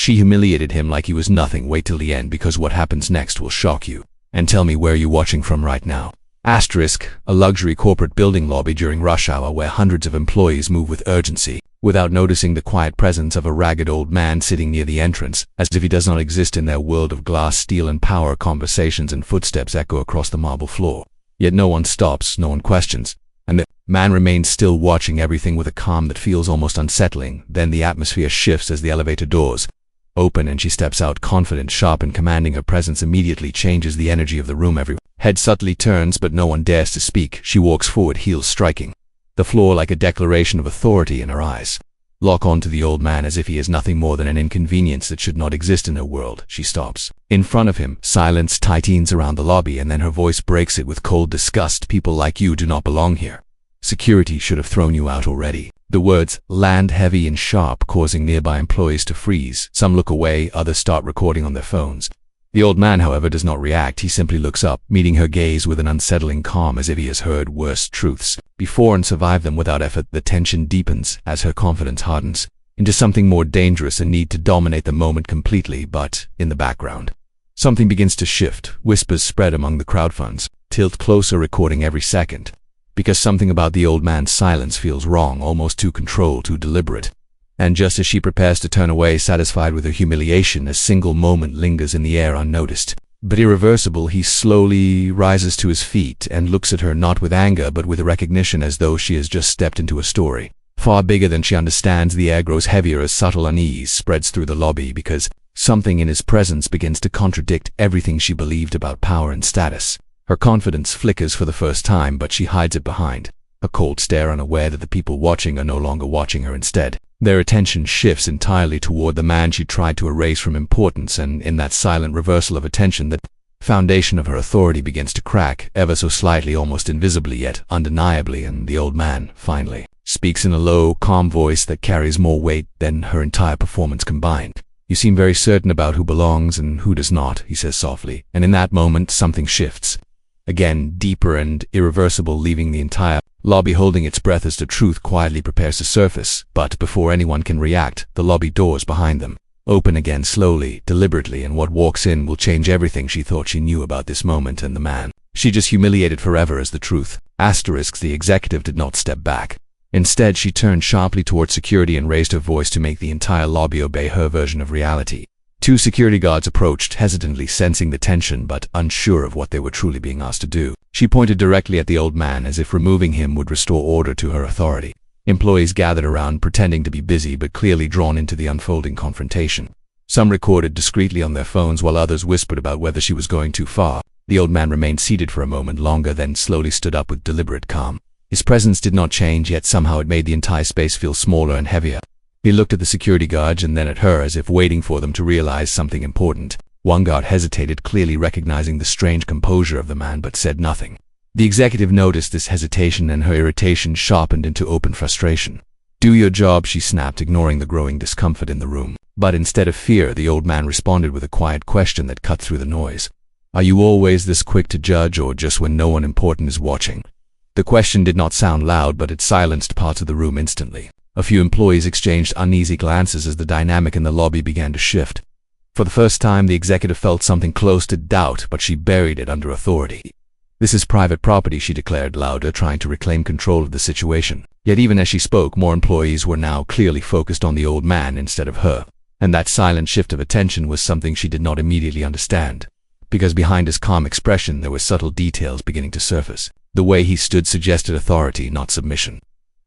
She humiliated him like he was nothing. Wait till the end, because what happens next will shock you. And tell me where you're watching from right now. Asterisk, a luxury corporate building lobby during rush hour where hundreds of employees move with urgency, without noticing the quiet presence of a ragged old man sitting near the entrance, as if he does not exist in their world of glass, steel, and power. Conversations and footsteps echo across the marble floor. Yet no one stops, no one questions, and the man remains still, watching everything with a calm that feels almost unsettling. Then the atmosphere shifts as the elevator doors open and she steps out, confident, sharp, and commanding. Her presence immediately changes the energy of the room. Every head subtly turns, but no one dares to speak. She walks forward, heels striking the floor like a declaration of authority, in her eyes lock onto the old man as if he is nothing more than an inconvenience that should not exist in her world. She stops in front of him. Silence tightens around the lobby, and then her voice breaks it with cold disgust. People like you do not belong here. Security should have thrown you out already. The words land heavy and sharp, causing nearby employees to freeze. Some look away, others start recording on their phones. The old man, however, does not react. He simply looks up, meeting her gaze with an unsettling calm, as if he has heard worse truths before and survived them without effort. The tension deepens as her confidence hardens into something more dangerous, a need to dominate the moment completely. But in the background, something begins to shift. Whispers spread among the crowd. Funds tilt closer, recording every second, because something about the old man's silence feels wrong, almost too controlled, too deliberate. And just as she prepares to turn away, satisfied with her humiliation, a single moment lingers in the air, unnoticed but irreversible. He slowly rises to his feet and looks at her, not with anger but with recognition, as though she has just stepped into a story far bigger than she understands. The air grows heavier as subtle unease spreads through the lobby, because something in his presence begins to contradict everything she believed about power and status. Her confidence flickers for the first time, but she hides it behind a cold stare, unaware that the people watching are no longer watching her. Instead, their attention shifts entirely toward the man she tried to erase from importance, and in that silent reversal of attention, the foundation of her authority begins to crack, ever so slightly, almost invisibly, yet undeniably. And the old man, finally, speaks in a low, calm voice that carries more weight than her entire performance combined. You seem very certain about who belongs and who does not, he says softly, and in that moment something shifts. Again, deeper and irreversible, leaving the entire lobby holding its breath as the truth quietly prepares to surface. But before anyone can react, the lobby doors behind them open again, slowly, deliberately, and what walks in will change everything she thought she knew about this moment and the man she just humiliated forever as the truth. Asterisks, the executive did not step back. Instead, she turned sharply towards security and raised her voice to make the entire lobby obey her version of reality. Two security guards approached, hesitantly, sensing the tension but unsure of what they were truly being asked to do. She pointed directly at the old man, as if removing him would restore order to her authority. Employees gathered around, pretending to be busy but clearly drawn into the unfolding confrontation. Some recorded discreetly on their phones, while others whispered about whether she was going too far. The old man remained seated for a moment longer, then slowly stood up with deliberate calm. His presence did not change, yet somehow it made the entire space feel smaller and heavier. He looked at the security guards and then at her, as if waiting for them to realize something important. One guard hesitated, clearly recognizing the strange composure of the man, but said nothing. The executive noticed this hesitation, and her irritation sharpened into open frustration. "Do your job," she snapped, ignoring the growing discomfort in the room. But instead of fear, the old man responded with a quiet question that cut through the noise. "Are you always this quick to judge, or just when no one important is watching?" The question did not sound loud, but it silenced parts of the room instantly. A few employees exchanged uneasy glances as the dynamic in the lobby began to shift. For the first time, the executive felt something close to doubt, but she buried it under authority. "This is private property," she declared louder, trying to reclaim control of the situation. Yet even as she spoke, more employees were now clearly focused on the old man instead of her. And that silent shift of attention was something she did not immediately understand, because behind his calm expression there were subtle details beginning to surface. The way he stood suggested authority, not submission.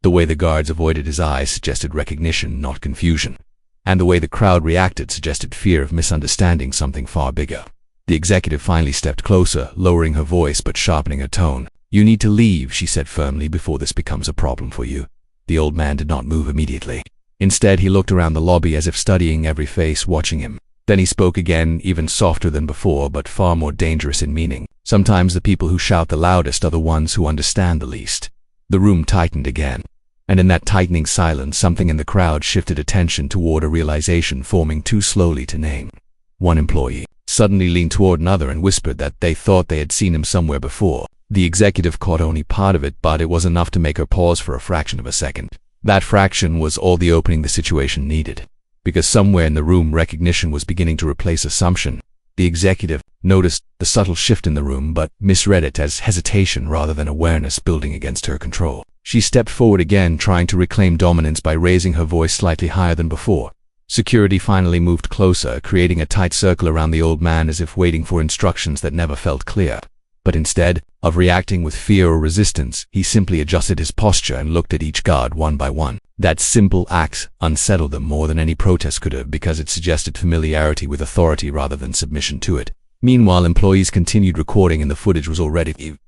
The way the guards avoided his eyes suggested recognition, not confusion. And the way the crowd reacted suggested fear of misunderstanding something far bigger. The executive finally stepped closer, lowering her voice but sharpening her tone. "You need to leave," she said firmly, "before this becomes a problem for you." The old man did not move immediately. Instead, he looked around the lobby as if studying every face watching him. Then he spoke again, even softer than before, but far more dangerous in meaning. "Sometimes the people who shout the loudest are the ones who understand the least." The room tightened again. And in that tightening silence, something in the crowd shifted attention toward a realization forming too slowly to name. One employee suddenly leaned toward another and whispered that they thought they had seen him somewhere before. The executive caught only part of it, but it was enough to make her pause for a fraction of a second. That fraction was all the opening the situation needed. because somewhere in the room recognition was beginning to replace assumption. The executive noticed the subtle shift in the room but misread it as hesitation rather than awareness building against her control. She stepped forward again, trying to reclaim dominance by raising her voice slightly higher than before. Security finally moved closer, creating a tight circle around the old man as if waiting for instructions that never felt clear. But instead of reacting with fear or resistance, he simply adjusted his posture and looked at each guard one by one. That simple act unsettled them more than any protest could have, because it suggested familiarity with authority rather than submission to it. Meanwhile, employees continued recording, and the footage was already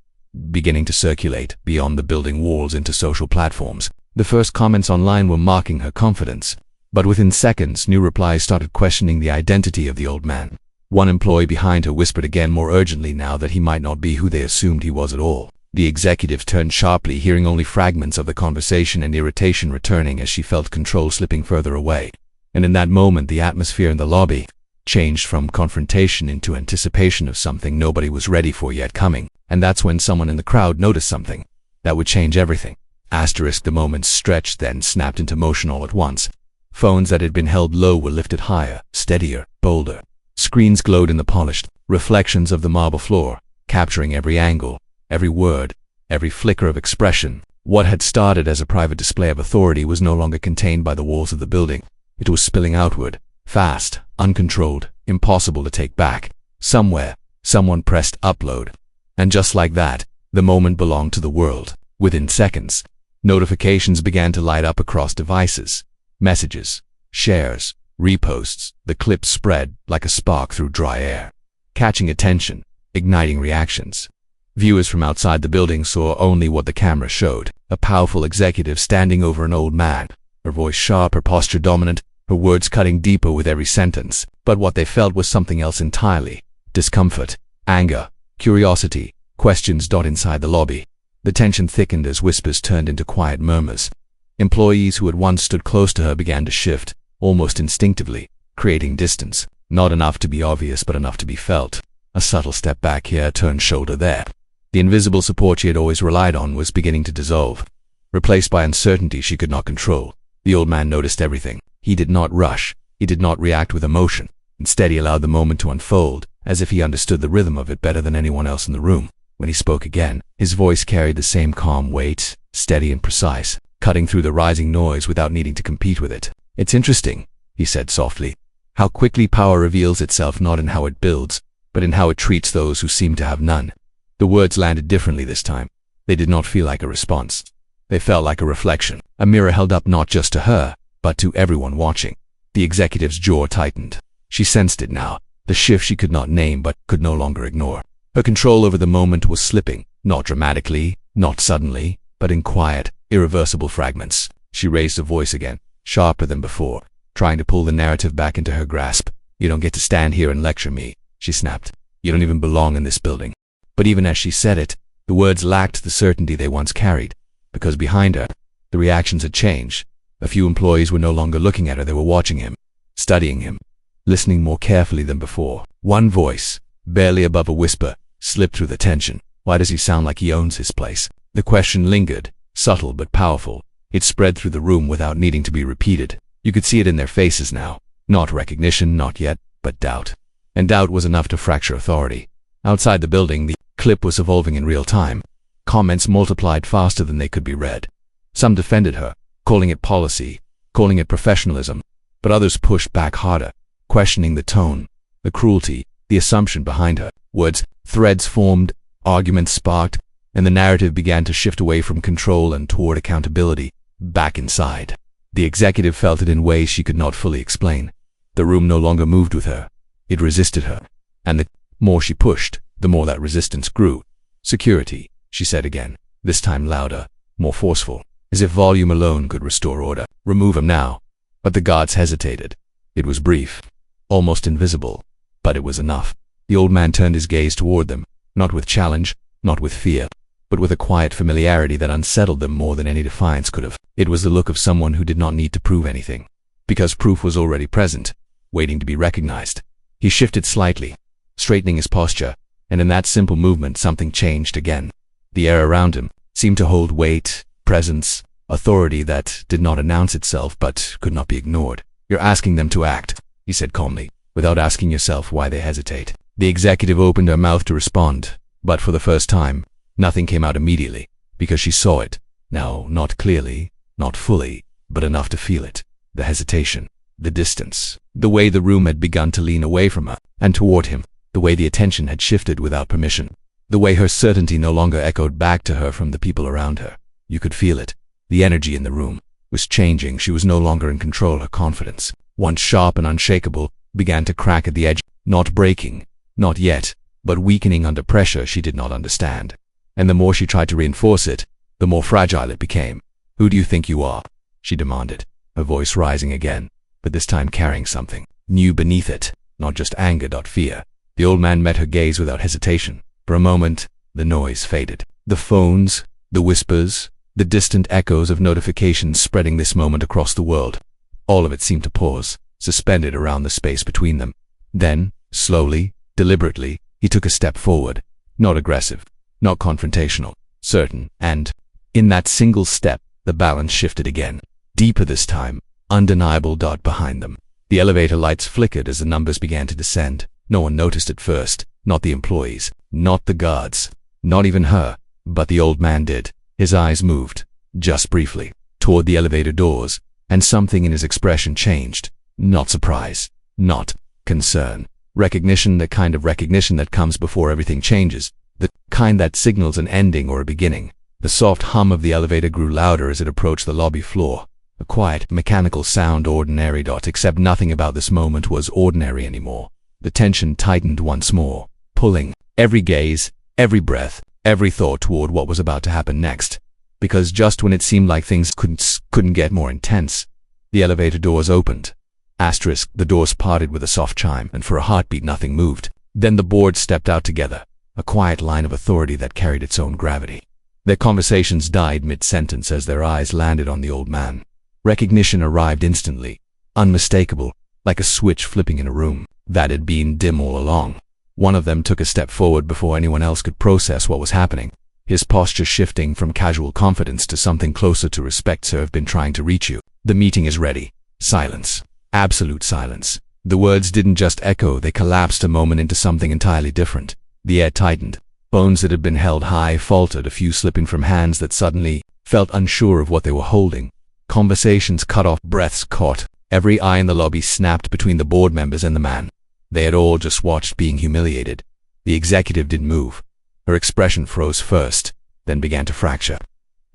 beginning to circulate beyond the building walls into social platforms. The first comments online were mocking her confidence, but within seconds, new replies started questioning the identity of the old man. One employee behind her whispered again, more urgently now, that he might not be who they assumed he was at all. The executive turned sharply, hearing only fragments of the conversation, and irritation returning as she felt control slipping further away. And in that moment, the atmosphere in the lobby changed from confrontation into anticipation of something nobody was ready for yet coming. And that's when someone in the crowd noticed something that would change everything. The moment stretched, then snapped into motion all at once. Phones that had been held low were lifted higher, steadier, bolder. Screens glowed in the polished reflections of the marble floor, capturing every angle, every word, every flicker of expression. What had started as a private display of authority was no longer contained by the walls of the building. It was spilling outward, fast, uncontrolled, impossible to take back. Somewhere, someone pressed upload. And just like that, the moment belonged to the world. Within seconds, notifications began to light up across devices. Messages, shares, reposts. The clip spread like a spark through dry air, catching attention, igniting reactions. Viewers from outside the building saw only what the camera showed: a powerful executive standing over an old man, her voice sharp, her posture dominant, her words cutting deeper with every sentence. But what they felt was something else entirely: discomfort, anger, curiosity, questions. Inside the lobby, the tension thickened as whispers turned into quiet murmurs. Employees who had once stood close to her began to shift, almost instinctively, creating distance. Not enough to be obvious, but enough to be felt. A subtle step back here, turned shoulder there. The invisible support she had always relied on was beginning to dissolve, replaced by uncertainty she could not control. The old man noticed everything. He did not rush. He did not react with emotion. Instead, he allowed the moment to unfold, as if he understood the rhythm of it better than anyone else in the room. When he spoke again, his voice carried the same calm weight, steady and precise, cutting through the rising noise without needing to compete with it. "It's interesting," he said softly, "how quickly power reveals itself, not in how it builds, but in how it treats those who seem to have none." The words landed differently this time. They did not feel like a response. They felt like a reflection, a mirror held up not just to her, but to everyone watching. The executive's jaw tightened. She sensed it now, the shift she could not name but could no longer ignore. Her control over the moment was slipping, not dramatically, not suddenly, but in quiet, irreversible fragments. She raised her voice again, sharper than before, trying to pull the narrative back into her grasp. "You don't get to stand here and lecture me," she snapped. "You don't even belong in this building." But even as she said it, the words lacked the certainty they once carried, because behind her, the reactions had changed. A few employees were no longer looking at her, they were watching him, studying him, listening more carefully than before. One voice, barely above a whisper, slipped through the tension. "Why does he sound like he owns his place?" The question lingered, subtle but powerful. It spread through the room without needing to be repeated. You could see it in their faces now. Not recognition, not yet, but doubt. And doubt was enough to fracture authority. Outside the building, the clip was evolving in real time. Comments multiplied faster than they could be read. Some defended her, calling it policy, calling it professionalism, but others pushed back harder, questioning the tone, the cruelty, the assumption behind her words. Threads formed, arguments sparked, and the narrative began to shift away from control and toward accountability, back inside. The executive felt it in ways she could not fully explain. The room no longer moved with her. It resisted her. And the more she pushed, the more that resistance grew. "Security," she said again, this time louder, more forceful, as if volume alone could restore order. "Remove him now." But the guards hesitated. It was brief, almost invisible, but it was enough. The old man turned his gaze toward them, not with challenge, not with fear, but with a quiet familiarity that unsettled them more than any defiance could have. It was the look of someone who did not need to prove anything, because proof was already present, waiting to be recognized. He shifted slightly, straightening his posture, and in that simple movement something changed again. The air around him seemed to hold weight, presence, authority that did not announce itself but could not be ignored. You're asking them to act, he said calmly, without asking yourself why they hesitate. The executive opened her mouth to respond, but for the first time, nothing came out immediately, because she saw it. Now, not clearly, not fully, but enough to feel it. The hesitation, the distance, the way the room had begun to lean away from her and toward him, the way the attention had shifted without permission, the way her certainty no longer echoed back to her from the people around her. You could feel it. The energy in the room was changing. She was no longer in control. Her confidence, once sharp and unshakable, began to crack at the edge, not breaking, not yet, but weakening under pressure she did not understand. And the more she tried to reinforce it, the more fragile it became. Who do you think you are? She demanded, her voice rising again, but this time carrying something new beneath it, not just anger, fear. The old man met her gaze without hesitation. For a moment, the noise faded. The phones, the whispers, the distant echoes of notifications spreading this moment across the world. All of it seemed to pause, suspended around the space between them. Then, slowly, deliberately, he took a step forward. Not aggressive, not confrontational, certain, and, in that single step, the balance shifted again. Deeper this time, undeniable. Behind them, the elevator lights flickered as the numbers began to descend. No one noticed at first, not the employees, not the guards, not even her, but the old man did. His eyes moved, just briefly, toward the elevator doors, and something in his expression changed. Not surprise, not concern. Recognition, the kind of recognition that comes before everything changes, the kind that signals an ending or a beginning. The soft hum of the elevator grew louder as it approached the lobby floor. A quiet, mechanical sound, ordinary. Except nothing about this moment was ordinary anymore. The tension tightened once more, pulling every gaze, every breath, every thought toward what was about to happen next. Because just when it seemed like things couldn't get more intense, the elevator doors opened. The doors parted with a soft chime, and for a heartbeat nothing moved. Then the board stepped out together, a quiet line of authority that carried its own gravity. Their conversations died mid-sentence as their eyes landed on the old man. Recognition arrived instantly, unmistakable, like a switch flipping in a room that had been dim all along. One of them took a step forward before anyone else could process what was happening, his posture shifting from casual confidence to something closer to respect. "Sir, I've been trying to reach you. The meeting is ready." Silence. Absolute silence. The words didn't just echo, they collapsed a moment into something entirely different. The air tightened. Phones that had been held high faltered, a few slipping from hands that suddenly felt unsure of what they were holding. Conversations cut off, breaths caught. Every eye in the lobby snapped between the board members and the man. They had all just watched being humiliated. The executive didn't move. Her expression froze first, then began to fracture.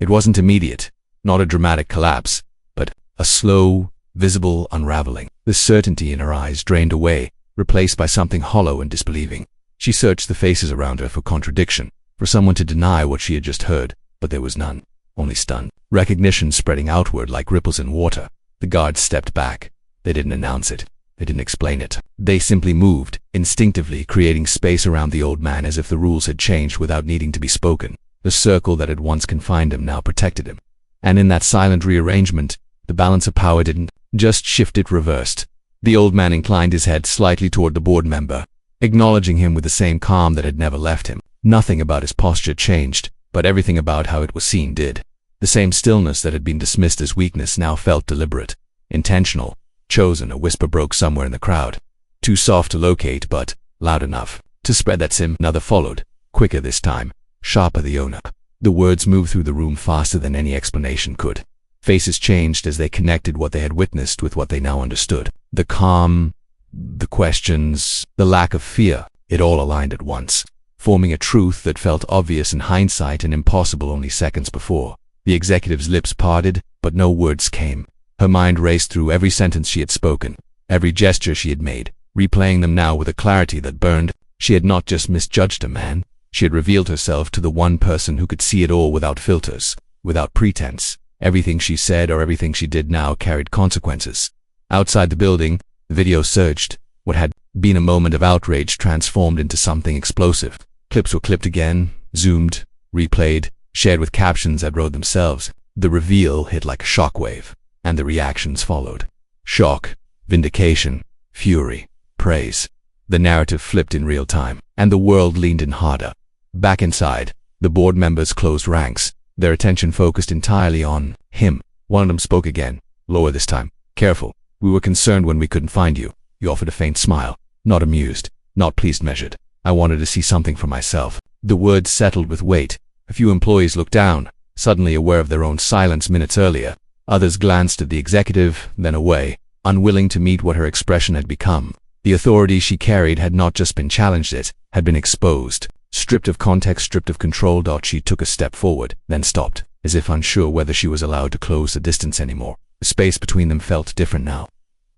It wasn't immediate, not a dramatic collapse, but a slow, visible unraveling. The certainty in her eyes drained away, replaced by something hollow and disbelieving. She searched the faces around her for contradiction, for someone to deny what she had just heard, but there was none, only stun. Recognition spreading outward like ripples in water. The guards stepped back. They didn't announce it. They didn't explain it. They simply moved, instinctively creating space around the old man as if the rules had changed without needing to be spoken. The circle that had once confined him now protected him. And in that silent rearrangement, the balance of power didn't just shift, it reversed. The old man inclined his head slightly toward the board member, acknowledging him with the same calm that had never left him. Nothing about his posture changed, but everything about how it was seen did. The same stillness that had been dismissed as weakness now felt deliberate, intentional, chosen. A whisper broke somewhere in the crowd, too soft to locate but loud enough to spread that another followed, quicker this time, sharper. The owner. The words moved through the room faster than any explanation could. Faces changed as they connected what they had witnessed with what they now understood. The calm, the questions, the lack of fear, it all aligned at once, forming a truth that felt obvious in hindsight and impossible only seconds before. The executive's lips parted, but no words came. Her mind raced through every sentence she had spoken, every gesture she had made, replaying them now with a clarity that burned. She had not just misjudged a man, she had revealed herself to the one person who could see it all without filters, without pretense. Everything she said or everything she did now carried consequences. Outside the building, the video surged. What had been a moment of outrage transformed into something explosive. Clips were clipped again, zoomed, replayed, shared with captions that wrote themselves. The reveal hit like a shockwave, and the reactions followed. Shock, vindication, fury, praise. The narrative flipped in real time, and the world leaned in harder. Back inside, the board members closed ranks, their attention focused entirely on him. One of them spoke again, lower this time. "Careful, We were concerned when we couldn't find you. He offered a faint smile, not amused, not pleased measured. I wanted to see something for myself. The words settled with weight. A few employees looked down, suddenly aware of their own silence minutes earlier. Others glanced at the executive, then away, unwilling to meet what her expression had become. The authority she carried had not just been challenged, it had been exposed. Stripped of context, stripped of control. She took a step forward, then stopped, as if unsure whether she was allowed to close the distance anymore. The space between them felt different now.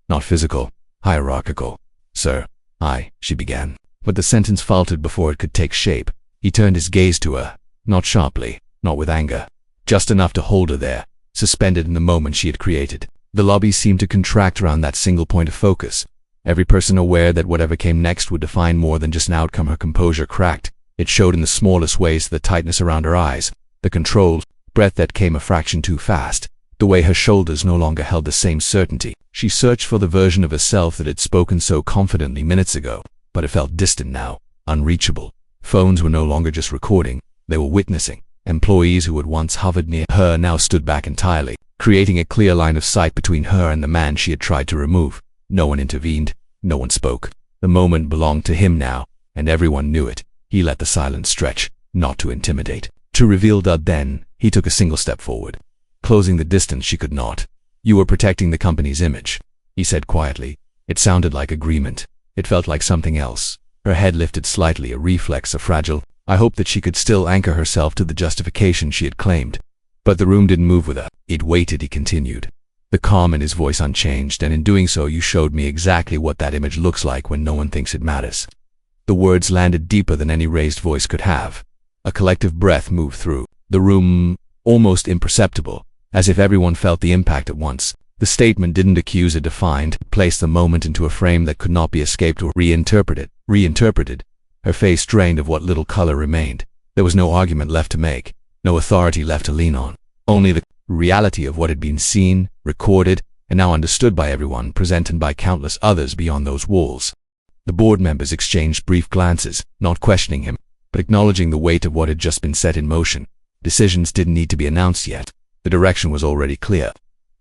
Not physical, hierarchical. Sir, she began. But the sentence faltered before it could take shape. He turned his gaze to her, not sharply, not with anger, just enough to hold her there, suspended in the moment she had created. The lobby seemed to contract around that single point of focus. Every person aware that whatever came next would define more than just an outcome. Her composure cracked. It showed in the smallest ways, the tightness around her eyes, the controlled breath that came a fraction too fast, the way her shoulders no longer held the same certainty. She searched for the version of herself that had spoken so confidently minutes ago, but it felt distant now, unreachable. Phones were no longer just recording, they were witnessing. Employees who had once hovered near her now stood back entirely, creating a clear line of sight between her and the man she had tried to remove. No one intervened, no one spoke. The moment belonged to him now, and everyone knew it. He let the silence stretch, not to intimidate, to reveal. Then, he took a single step forward, closing the distance she could not. You were protecting the company's image, he said quietly. It sounded like agreement. It felt like something else. Her head lifted slightly, a reflex of fragile. I hoped that she could still anchor herself to the justification she had claimed. But the room didn't move with her. It waited, he continued, the calm in his voice unchanged, and in doing so you showed me exactly what that image looks like when no one thinks it matters. The words landed deeper than any raised voice could have. A collective breath moved through the room, almost imperceptible, as if everyone felt the impact at once. The statement didn't accuse or defined, placed the moment into a frame that could not be escaped or reinterpreted. Her face drained of what little color remained. There was no argument left to make, no authority left to lean on. Only the reality of what had been seen, recorded, and now understood by everyone present and by countless others beyond those walls. The board members exchanged brief glances, not questioning him, but acknowledging the weight of what had just been set in motion. Decisions didn't need to be announced yet. The direction was already clear.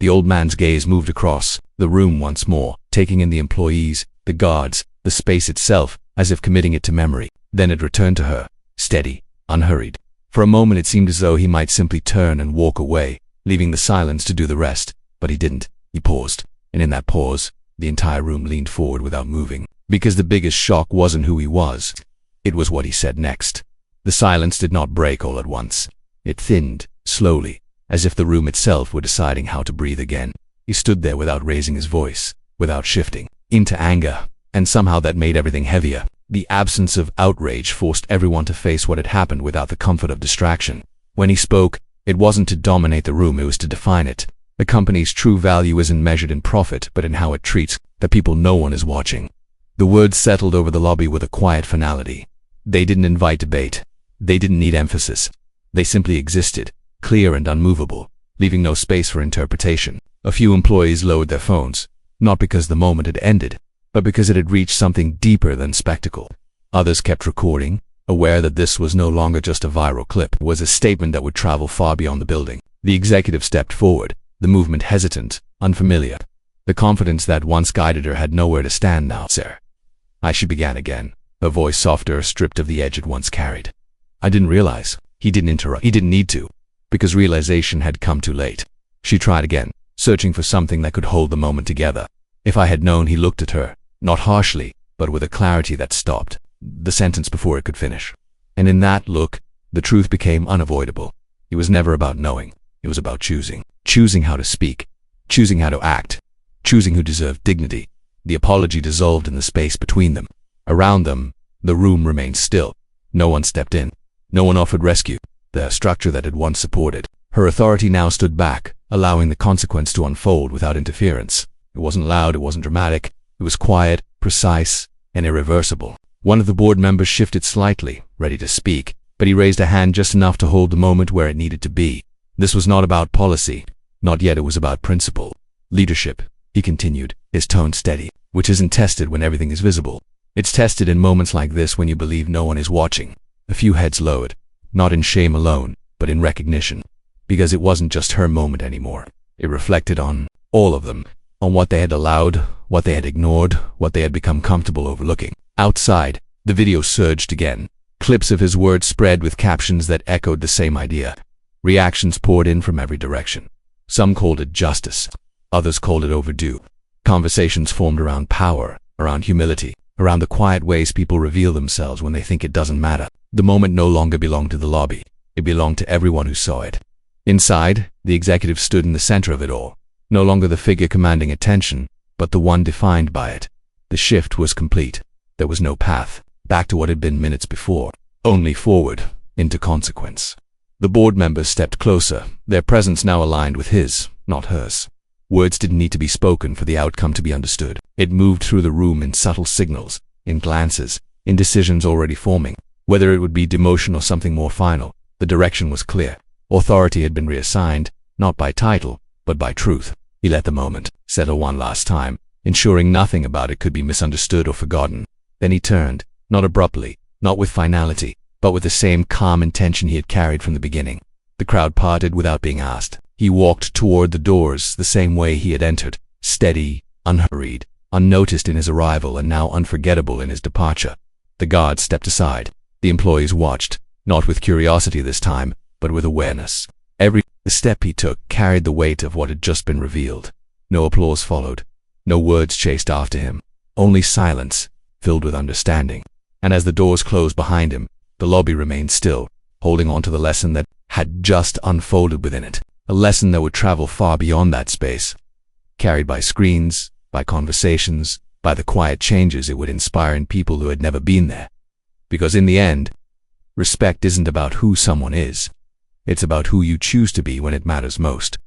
The old man's gaze moved across the room once more, taking in the employees, the guards, the space itself, as if committing it to memory. Then it returned to her, steady, unhurried. For a moment it seemed as though he might simply turn and walk away, leaving the silence to do the rest, but he didn't. He paused, and in that pause, the entire room leaned forward without moving. Because the biggest shock wasn't who he was, it was what he said next. The silence did not break all at once. It thinned, slowly, as if the room itself were deciding how to breathe again. He stood there without raising his voice, without shifting into anger, and somehow that made everything heavier. The absence of outrage forced everyone to face what had happened without the comfort of distraction. When he spoke, it wasn't to dominate the room, it was to define it. The company's true value isn't measured in profit, but in how it treats the people no one is watching. The words settled over the lobby with a quiet finality. They didn't invite debate. They didn't need emphasis. They simply existed, clear and unmovable, leaving no space for interpretation. A few employees lowered their phones, not because the moment had ended, but because it had reached something deeper than spectacle. Others kept recording, aware that this was no longer just a viral clip. It was a statement that would travel far beyond the building. The executive stepped forward, the movement hesitant, unfamiliar. The confidence that once guided her had nowhere to stand now. Sir, she began again, her voice softer, stripped of the edge it once carried. I didn't realize. He didn't interrupt. He didn't need to, because realization had come too late. She tried again, searching for something that could hold the moment together. If I had known. He looked at her, not harshly, but with a clarity that stopped the sentence before it could finish. And in that look, the truth became unavoidable. It was never about knowing. It was about choosing. Choosing how to speak, choosing how to act, choosing who deserved dignity. The apology dissolved in the space between them. Around them, the room remained still. No one stepped in. No one offered rescue. The structure that had once supported her authority now stood back, allowing the consequence to unfold without interference. It wasn't loud, it wasn't dramatic. It was quiet, precise, and irreversible. One of the board members shifted slightly, ready to speak, but he raised a hand just enough to hold the moment where it needed to be. This was not about policy. Not yet. It was about principle. Leadership, he continued, his tone steady, which isn't tested when everything is visible. It's tested in moments like this when you believe no one is watching. A few heads lowered, not in shame alone, but in recognition. Because it wasn't just her moment anymore. It reflected on all of them, on what they had allowed, what they had ignored, what they had become comfortable overlooking. Outside, the video surged again. Clips of his words spread with captions that echoed the same idea. Reactions poured in from every direction. Some called it justice. Others called it overdue. Conversations formed around power, around humility, around the quiet ways people reveal themselves when they think it doesn't matter. The moment no longer belonged to the lobby. It belonged to everyone who saw it. Inside, the executive stood in the center of it all. No longer the figure commanding attention, but the one defined by it. The shift was complete. There was no path back to what had been minutes before. Only forward, into consequence. The board members stepped closer, their presence now aligned with his, not hers. Words didn't need to be spoken for the outcome to be understood. It moved through the room in subtle signals, in glances, in decisions already forming. Whether it would be demotion or something more final, the direction was clear. Authority had been reassigned, not by title, but by truth. He let the moment settle one last time, ensuring nothing about it could be misunderstood or forgotten. Then he turned, not abruptly, not with finality, but with the same calm intention he had carried from the beginning. The crowd parted without being asked. He walked toward the doors the same way he had entered, steady, unhurried, unnoticed in his arrival and now unforgettable in his departure. The guards stepped aside. The employees watched, not with curiosity this time, but with awareness. Every step he took carried the weight of what had just been revealed. No applause followed. No words chased after him. Only silence, filled with understanding. And as the doors closed behind him, the lobby remained still, holding on to the lesson that had just unfolded within it. A lesson that would travel far beyond that space, carried by screens, by conversations, by the quiet changes it would inspire in people who had never been there. Because in the end, respect isn't about who someone is. It's about who you choose to be when it matters most.